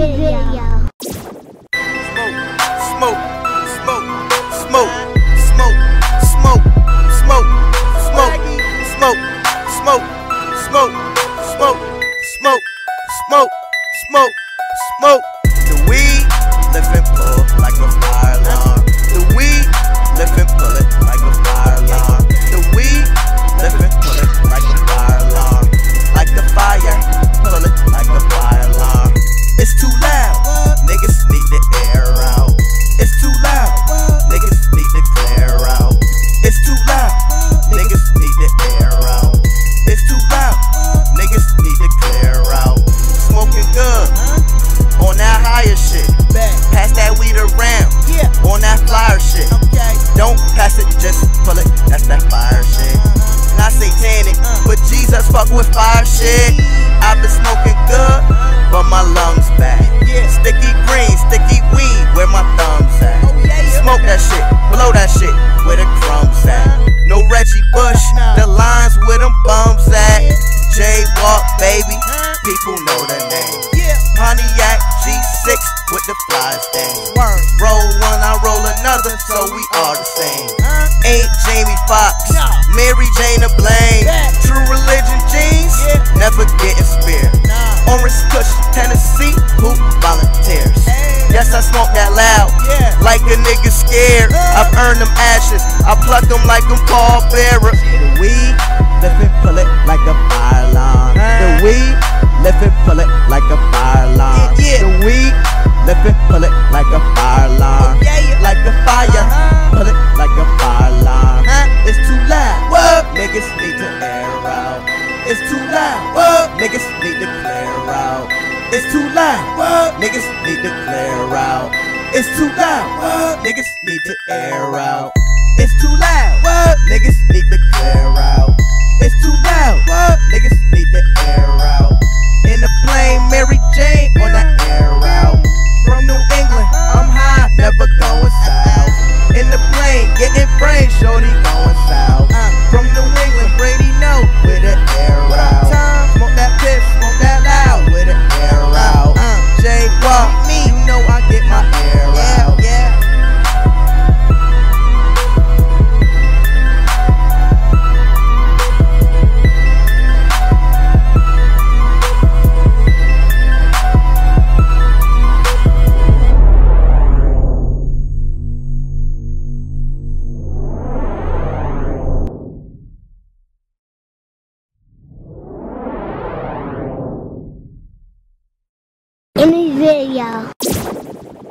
video. Smoke, smoke, smoke, smoke, smoke, smoke, smoke, smoke, smoke, smoke, smoke, smoke, smoke, smoke, smoke. The weed, lift and pull like a fire alarm. The weed, lift and pull it like a fire alarm. The weed, lift and pull it like a fire alarm. Like the fire, pull it like a fire alarm. It's too loud, niggas need the air out. It's too loud, niggas need to clear out. It's too loud, niggas need the air out. It's too loud, niggas need to clear out. Smoking good, on that higher shit. Pass that weed around, on that flyer shit. Don't pass it, just pull it, that's that fire shit. Not satanic, but Jesus fuck with fire shit. I've been smoking good, but my lungs bad. Sticky green, sticky weed, where my thumbs at? Smoke that shit, blow that shit, where the crumbs at? No Reggie Bush, the lines where them bums at. Jaywalk, baby, people know the name. Pontiac G6 with the fly stain. Roll one, I roll another, so we all the same. Ain't Jamie Foxx, Mary Jane to blame. True religion jeans, never getting speared. Orange Kush, Tennessee, who volunteers? Yes, I smoke that loud, like a nigga scared. I've earned them ashes, I pluck them like I'm Paul Bearer. The weed, lift and pull it like a fire alarm. The weed, lift and pull it like a fire alarm. The weed, lift and pull it like a fire alarm. Like a fire, pull it like a fire alarm. It's too loud, niggas need to air out. It's too loud, niggas need to clear out. It's too loud, niggas need to clear out. It's too loud, niggas need to air out. It's too loud, niggas need to clear out. It's too loud, niggas need to air out. In the plane, Mary Jane on the air route. From New England, I'm high, never going south. In the plane, getting brain, shorty going south. From New England, Brady know with the air route. Smoke that piss, smoke that loud with the air route. Jaywalk, you know I get my air out. In this video.